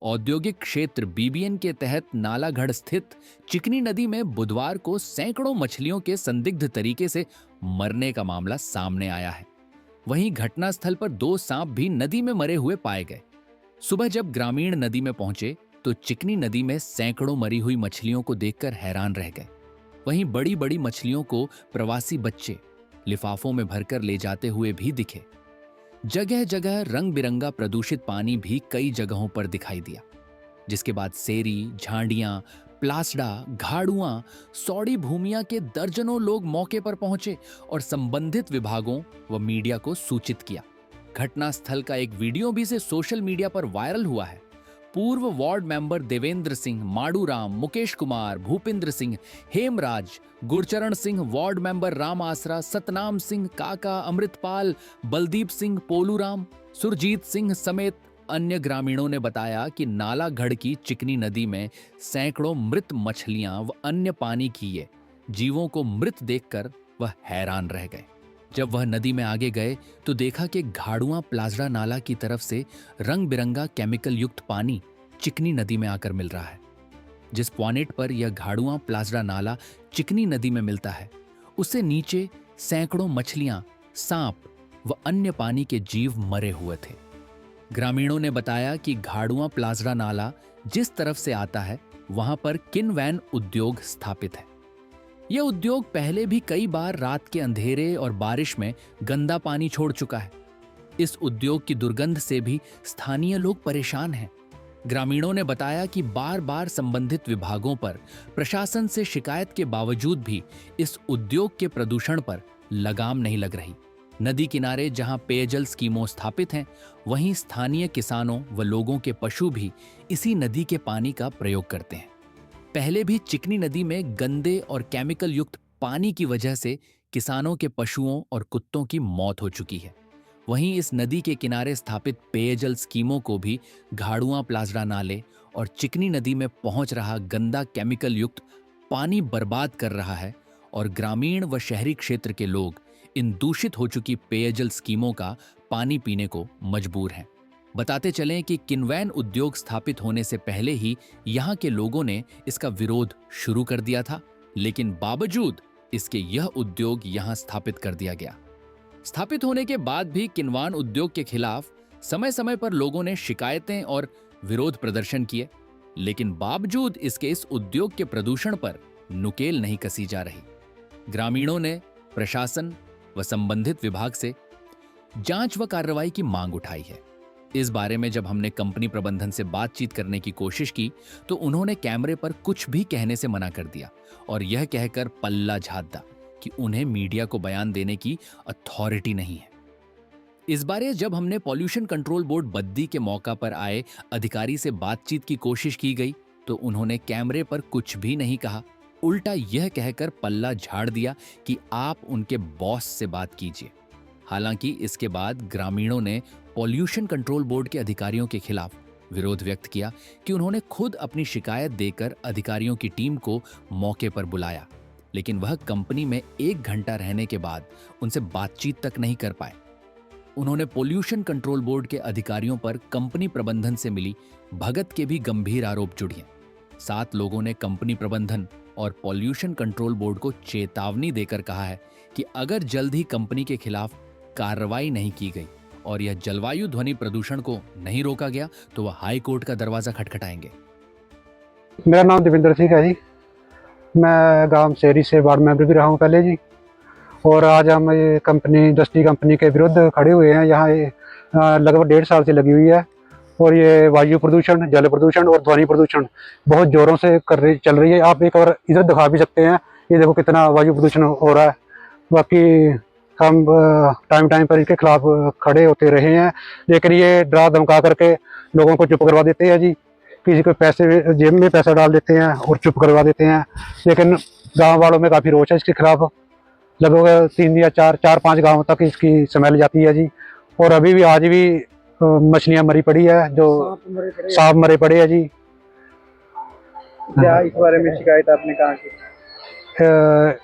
औद्योगिक क्षेत्र बीबीएन के तहत नालागढ़ स्थित चिकनी नदी में बुधवार को सैकड़ों मछलियों के संदिग्ध तरीके से मरने का मामला सामने आया है। वहीं घटनास्थल पर 2 सांप भी नदी में मरे हुए पाए गए। सुबह जब ग्रामीण नदी में पहुंचे तो चिकनी नदी में सैकड़ों मरी हुई मछलियों को देखकर हैरान रह गए। वहीं बड़ी बड़ी मछलियों को प्रवासी बच्चे लिफाफों में भरकर ले जाते हुए भी दिखे। जगह जगह रंग बिरंगा प्रदूषित पानी भी कई जगहों पर दिखाई दिया, जिसके बाद सेरी, झांडियां, प्लासडा, घाड़ुआं, सौड़ी भूमियां के दर्जनों लोग मौके पर पहुंचे और संबंधित विभागों व मीडिया को सूचित किया। घटनास्थल का एक वीडियो भी से सोशल मीडिया पर वायरल हुआ है। पूर्व ward member Devendra Singh, Maduram, Mukesh Kumar, Bhupinder Singh, Hemraj, Gurcharan Singh, ward member Ram Asra, Satnam Singh, काका, अमृतपाल, बलदीप सिंह, पोलूराम, सुरजीत सिंह समेत अन्य ग्रामीणों ने बताया कि नालागढ़ की चिकनी नदी में सैकड़ों मृत मछलियां व अन्य पानी की ये जीवों को मृत देखकर वह हैरान रह गए। जब वह नदी में आगे गए तो देखा कि घाड़ुआं प्लाजड़ा नाला की तरफ से रंग बिरंगा केमिकल युक्त पानी चिकनी नदी में आकर मिल रहा है। जिस पॉइंट पर यह घाड़ुआं प्लाजड़ा नाला चिकनी नदी में मिलता है, उससे नीचे सैकड़ों मछलियां, सांप व अन्य पानी के जीव मरे हुए थे। ग्रामीणों ने बताया कि घाड़ुआं प्लाजड़ा नाला जिस तरफ से आता है, वहां पर किनवैन उद्योग स्थापित है। यह उद्योग पहले भी कई बार रात के अंधेरे और बारिश में गंदा पानी छोड़ चुका है। इस उद्योग की दुर्गंध से भी स्थानीय लोग परेशान हैं। ग्रामीणों ने बताया कि बार बार संबंधित विभागों पर प्रशासन से शिकायत के बावजूद भी इस उद्योग के प्रदूषण पर लगाम नहीं लग रही। नदी किनारे जहां पेयजल स्कीमों स्थापित हैं, वहीं स्थानीय किसानों व लोगों के पशु भी इसी नदी के पानी का प्रयोग करते हैं। पहले भी चिकनी नदी में गंदे और केमिकल युक्त पानी की वजह से किसानों के पशुओं और कुत्तों की मौत हो चुकी है। वहीं इस नदी के किनारे स्थापित पेयजल स्कीमों को भी घाड़ुआं प्लाजड़ा नाले और चिकनी नदी में पहुंच रहा गंदा केमिकल युक्त पानी बर्बाद कर रहा है और ग्रामीण व शहरी क्षेत्र के लोग इन दूषित हो चुकी पेयजल स्कीमों का पानी पीने को मजबूर हैं। बताते चलें कि किनवैन उद्योग स्थापित होने से पहले ही यहाँ के लोगों ने इसका विरोध शुरू कर दिया था, लेकिन बावजूद इसके यह उद्योग यहाँ स्थापित कर दिया गया। स्थापित होने के बाद भी किनवान उद्योग के खिलाफ समय समय पर लोगों ने शिकायतें और विरोध प्रदर्शन किए, लेकिन बावजूद इसके इस उद्योग के प्रदूषण पर नुकेल नहीं कसी जा रही। ग्रामीणों ने प्रशासन व संबंधित विभाग से जांच व कार्रवाई की मांग उठाई है। इस बारे में जब हमने कंपनी प्रबंधन से बातचीत करने की कोशिश की तो उन्होंने कैमरे पर कुछ भी कहने से मना कर दिया और यह कहकर पल्ला झाड़ दिया कि उन्हें मीडिया को बयान देने की अथॉरिटी नहीं है। इस बारे जब हमने पॉल्यूशन कंट्रोल बोर्ड बद्दी के मौका पर आए अधिकारी से बातचीत की कोशिश की गई तो उन्होंने कैमरे पर कुछ भी नहीं कहा, उल्टा यह कहकर पल्ला झाड़ दिया कि आप उनके बॉस से बात कीजिए। हालांकि इसके बाद ग्रामीणों ने पॉल्यूशन कंट्रोल बोर्ड के अधिकारियों के खिलाफ विरोध व्यक्त किया कि उन्होंने खुद अपनी शिकायत देकर अधिकारियों की टीम को मौके पर बुलाया, लेकिन वह कंपनी में 1 घंटा रहने के बाद उनसे बातचीत तक नहीं कर पाए। उन्होंने पॉल्यूशन कंट्रोल बोर्ड के अधिकारियों पर कंपनी प्रबंधन से मिली भगत के भी गंभीर आरोप जुड़े। 7 लोगों ने कंपनी प्रबंधन और पॉल्यूशन कंट्रोल बोर्ड को चेतावनी देकर कहा है कि अगर जल्द ही कंपनी के खिलाफ कार्रवाई नहीं की गई और यह जलवायु ध्वनि प्रदूषण को नहीं रोका गया तो वह हाई कोर्ट का दरवाजा खटखटाएंगे। मेरा नाम देवेंद्र सिंह है जी। मैं गांव सेरी से वार्ड मेंबर भी रहा हूँ पहले जी। और आज हम ये कंपनी इंडस्ट्री कंपनी के विरुद्ध खड़े हुए हैं। यहाँ ये लगभग 1.5 साल से लगी हुई है और ये वायु प्रदूषण, जल प्रदूषण और ध्वनि प्रदूषण बहुत जोरों से चल रही है। आप एक और इधर दिखा भी सकते हैं, ये देखो कितना वायु प्रदूषण हो रहा है। बाकी हम टाइम पर इनके खिलाफ खड़े होते रहे हैं, लेकिन ये डरा धमका करके लोगों को चुप करवा देते हैं जी। किसी को पैसे जेब में पैसा डाल देते हैं और चुप करवा देते हैं। लेकिन गांव वालों में काफ़ी रोष है इसके खिलाफ। लगभग 3 या 4-5 गाँव तक इसकी स्मेल जाती है जी। और अभी भी आज भी मछलियाँ मरी पड़ी है, जो सांप मरे पड़े हैं जी। क्या इस बारे में शिकायत आपने कहा की?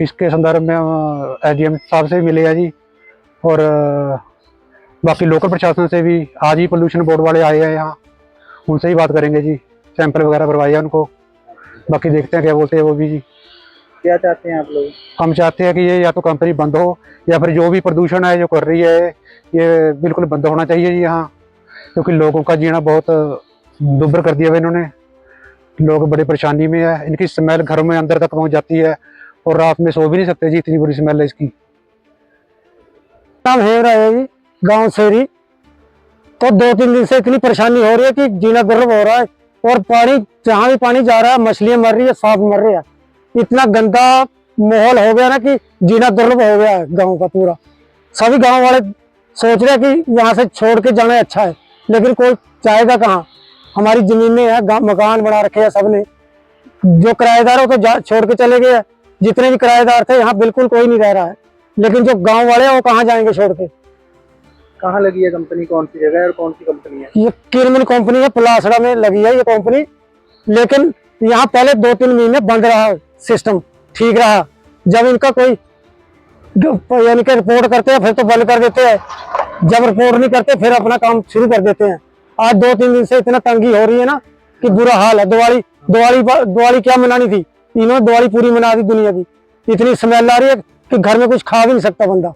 इसके संदर्भ में हम एसडीएम साहब से मिले हैं जी और बाकी लोकल प्रशासन से भी। आज ही पोल्यूशन बोर्ड वाले आए हैं यहाँ उनसे ही बात करेंगे जी, सैंपल वगैरह भरवाए हैं उनको, बाकी देखते हैं क्या बोलते हैं वो भी जी। क्या चाहते हैं आप लोग? हम चाहते हैं कि ये या तो कंपनी बंद हो, या फिर जो भी प्रदूषण है जो कर रही है ये बिल्कुल बंद होना चाहिए जी यहाँ, क्योंकि लोगों का जीना बहुत दुभर कर दिया हुआ इन्होंने। लोग बड़ी परेशानी में है, इनकी स्मेल घरों में अंदर तक पहुंच जाती है और रात में सो भी नहीं सकते जी, इतनी बुरी स्मेल है इसकी। नाम है रहा है जी, गांव सेरी। तो 2-3 दिन से इतनी परेशानी हो रही है कि जीना दुर्लभ हो रहा है, और पानी जहाँ भी पानी जा रहा है मछलियां मर रही है, सांप मर रहे हैं। इतना गंदा माहौल हो गया ना कि जीना दुर्लभ हो गया है गांव का पूरा। सभी गांव वाले सोच रहे हैं कि यहाँ से छोड़ के जाना अच्छा है, लेकिन कोई जाएगा कहाँ। हमारी जमीनें हैं, मकान बना रखे हैं सबने, जो किराएदार हो तो छोड़ के चले गए हैं। जितने भी किराएदार थे यहाँ बिल्कुल कोई नहीं रह रहा है, लेकिन जो गांव वाले हैं वो कहाँ जाएंगे छोड़ के। कहाँ लगी है कंपनी, कौन सी जगह है और कौन सी कंपनी है? ये किरमिन कंपनी है, पलासड़ा में लगी है ये कंपनी। लेकिन यहाँ पहले 2-3 महीने बंद रहा सिस्टम, ठीक रहा। जब इनका कोई यानी कि रिपोर्ट करते हैं फिर तो बंद कर देते हैं, जब रिपोर्ट नहीं करते फिर अपना काम शुरू कर देते हैं। आज 2-3 दिन से इतना तंगी हो रही है ना कि बुरा हाल है। दिवाली क्या मनानी थी, इन्होंने दिवाली पूरी मना दी दुनिया की। इतनी स्मेल आ रही है कि घर में कुछ खा भी नहीं सकता बंदा,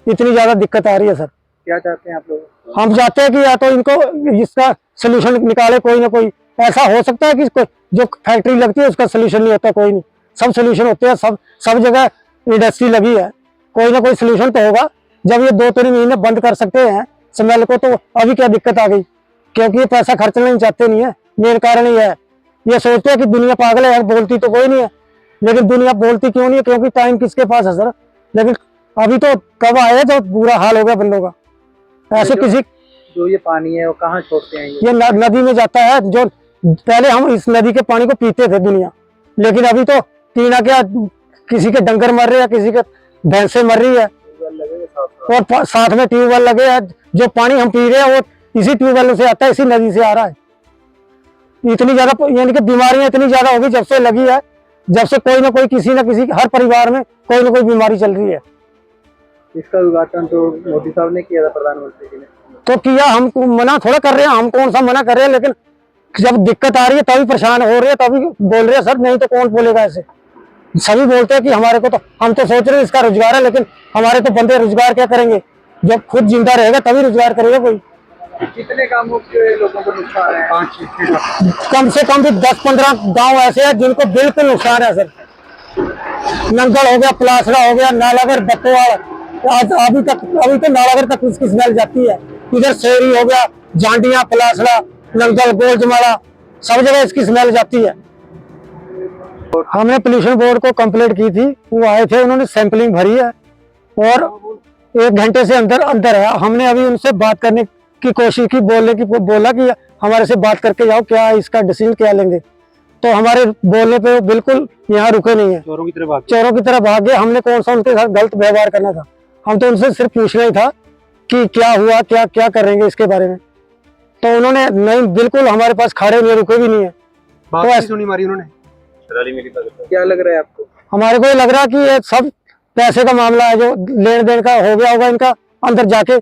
इतनी ज्यादा दिक्कत आ रही है सर। क्या चाहते हैं आप लोग? हम चाहते हैं कि या तो इनको इसका सोल्यूशन निकाले कोई ना कोई। ऐसा हो सकता है कि जो फैक्ट्री लगती है उसका सोल्यूशन नहीं होता, कोई नहीं, सब सोल्यूशन होते हैं। सब जगह इंडस्ट्री लगी है, कोई ना कोई सोल्यूशन तो होगा। जब ये 2-3 महीने बंद कर सकते हैं स्मेल को, तो अभी क्या दिक्कत आ गई? क्योंकि ये पैसा खर्चना नहीं चाहते नहीं है, मेन कारण ही है। ये सोचते हैं कि दुनिया पागल है, बोलती तो कोई नहीं है। लेकिन दुनिया बोलती क्यों नहीं है? क्योंकि टाइम किसके पास है सर। लेकिन अभी तो कब आया जब बुरा हाल हो गया बंदों का। ऐसे किसी जो ये पानी है वो कहाँ छोड़ते हैं? ये नदी में जाता है। जो पहले हम इस नदी के पानी को पीते थे दुनिया, लेकिन अभी तो पीना क्या, किसी के डंगर मर रहे हैं, किसी के भैंसे मर रही है, और साथ में ट्यूबवेल लगे हैं। जो पानी हम पी रहे हैं वो इसी ट्यूबवेल से आता है, इसी नदी से आ रहा है। इतनी ज्यादा यानी कि बीमारियां इतनी ज्यादा होगी जब से लगी है, जब से कोई ना कोई किसी न किसी हर परिवार में कोई ना कोई बीमारी चल रही है। इसका उद्घाटन तो मोदी साहब ने किया था, प्रधानमंत्री जी ने तो किया, हम मना थोड़ा कर रहे हैं, हम कौन सा मना कर रहे हैं। लेकिन जब दिक्कत आ रही है तभी परेशान हो रहे हैं, तभी बोल रहे हैं सर, नहीं तो कौन बोलेगा ऐसे। सभी बोलते हैं कि हमारे को तो, हम तो सोच रहे हैं इसका रोजगार है, लेकिन हमारे तो बंदे रोजगार क्या करेंगे? जब खुद जिंदा रहेगा तभी रोजगार करेगा कोई। कितने कामों के लोगों को नुकसान है? 5-6 कम से कम भी 10-15 गांव ऐसे हैं जिनको बिल्कुल नुकसान है सर। नंगल हो गया, पलासड़ा हो गया, नालागढ़, बत्तवाड़, आज अभी तो नालागढ़ तक उसकी स्मेल जाती है। इधर सेरी हो गया, जांडिया, पलासड़ा, नंगल, गोलजमाड़ा, सब जगह इसकी स्मेल जाती है। हमने पोल्यूशन बोर्ड को कंप्लेंट की थी, वो आए थे, उन्होंने सैंपलिंग भरी है और 1 घंटे से अंदर है। हमने अभी उनसे बात करने की कोशिश की, बोला कि हमारे से बात करके जाओ, क्या इसका डिसीजन क्या लेंगे। तो हमारे बोलने पे बिल्कुल यहाँ रुके नहीं है, चोरों की तरह भाग गए। हमने कौन सा उनके साथ गलत व्यवहार करना था? हम तो उनसे सिर्फ पूछना ही था कि क्या हुआ, क्या करेंगे इसके बारे में। तो उन्होंने नहीं, बिल्कुल हमारे पास खड़े नहीं, रुके भी नहीं है। तो सुनी मारी उन्होंने। क्या लग रहा है आपको? हमारे को ये लग रहा है कि ये सब पैसे का मामला है, जो लेन देन का हो गया होगा इनका अंदर जाके,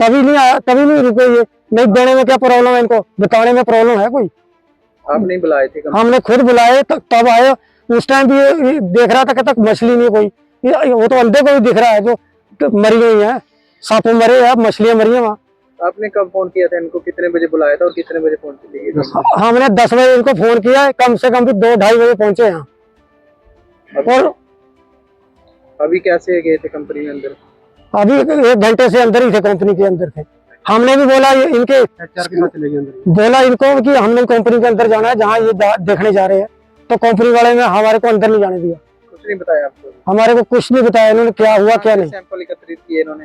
तभी नहीं रुके ये। नहीं देने में क्या प्रॉब्लम है इनको, बताने में प्रॉब्लम है कोई? आप नहीं बुलाए थे? हमने खुद बुलाए, तब आए। उस टाइम भी ये देख रहा था कि तक मछली नहीं कोई, वो तो अंडे को भी दिख रहा है जो मरी हुई है, सांप मरे हैं, मछलियां मरी है वहाँ। आपने कब फोन किया था इनको? कितने बजे बुलाया था और कितने बजे पहुंचे? हमने 10 बजे इनको फोन किया, कम से कम भी 2-2:30 बजे पहुंचे यहाँ। और अभी कैसे गए थे कंपनी में अंदर? अभी 1 घंटे से अंदर ही थे, कंपनी के अंदर थे। हमने भी बोला इनके बोला इनको कि हमने कंपनी के अंदर जाना है, जहाँ ये देखने जा रहे हैं। तो कंपनी वाले ने हमारे को अंदर नहीं जाने दिया। कुछ नहीं बताया आपको? हमारे को कुछ नहीं बताया इन्होंने, क्या हुआ क्या नहीं। सैंपल एकत्रित किए इन्होंने?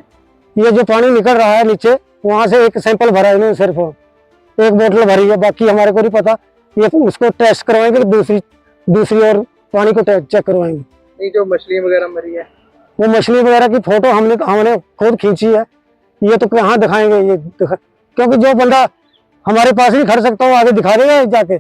ये जो पानी निकल रहा है नीचे, वहां से एक सैंपल भरा है इन्होंने, सिर्फ 1 बोतल भरी है, बाकी हमारे को नहीं पता। ये उसको टेस्ट करवाएंगे, दूसरी और पानी को चेक करवाएंगे। नहीं, जो मछली वगैरह मरी है, वो मछली वगैरह की फोटो हमने खुद खींची है। ये तो कहाँ दिखाएंगे ये क्योंकि जो बंदा हमारे पास नहीं खड़ सकता वो आगे दिखा देगा जाके।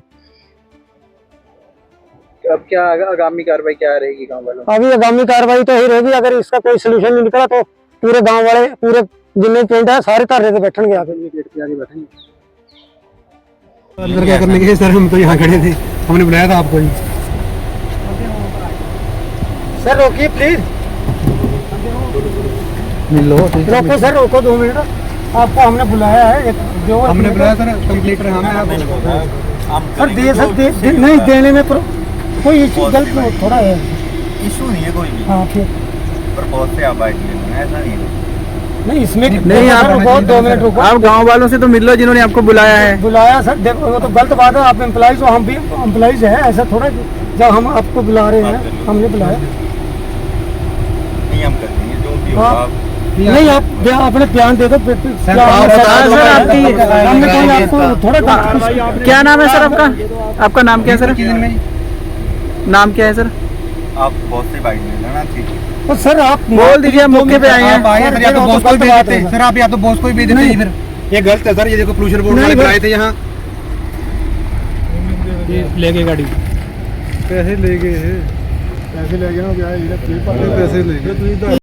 अब क्या आगामी कार्रवाई क्या रहेगी गांव वालों? अभी आगामी कार्रवाई तो ही रहेगी, अगर इसका कोई सोल्यूशन नहीं निकला तो पूरे गांव वाले, पूरे जितने पेंट है सारे धरने पे बैठेंगे, आगे गेट पे आगे बैठेंगे। अंदर क्या करने के सर, हम तो यहाँ खड़े थे, हमने बुलाया था आपको ही। सर रोकिए प्लीज, मिल लो रोको सर, रोको 2 मिनट। आपको हमने बुलाया है, जो हमने बुलाया सर, कंप्लीटर हमें सर नहीं देने में कोई इशू गलत थोड़ा है, इशू नहीं है कोई भी, हाँ फिर पर बहुत से आप बाइक ले लेना, ऐसा नहीं है। नहीं इसमें नहीं, आप रुको 2 मिनट रुको। आप गांव वालों से तो मिल लो जिन्होंने आपको बुलाया है। बुलाया सर, देखो वो तो गलत बात है, आप एम्प्लॉइज हो, हम भी एम्प्लॉइज है, ऐसा थोड़ा जब हम आपको बुला रहे हैं, हमने बुलाया। नहीं हम कर देंगे जो भी होगा। हाँ। आप नहीं आप अपने बयान दे दो, हमने कहीं आपको थोड़ा क्या नाम है सर आपका? आपका नाम क्या है सर? नाम क्या है सर? आप बहुत से बाइक ले लेना, ठीक है। तो सर आप बोल दीजिए, मौके पे आए हैं। आप आए, सर, या तो बॉस को ही भेज देते सर, आप या तो बॉस को ही भेज देते हैं। फिर ये गलत है सर, ये देखो पोल्यूशन बोर्ड वाले बुलाए थे यहाँ, लेके गाड़ी पैसे ले गए, पैसे ले गए, पैसे ले गए।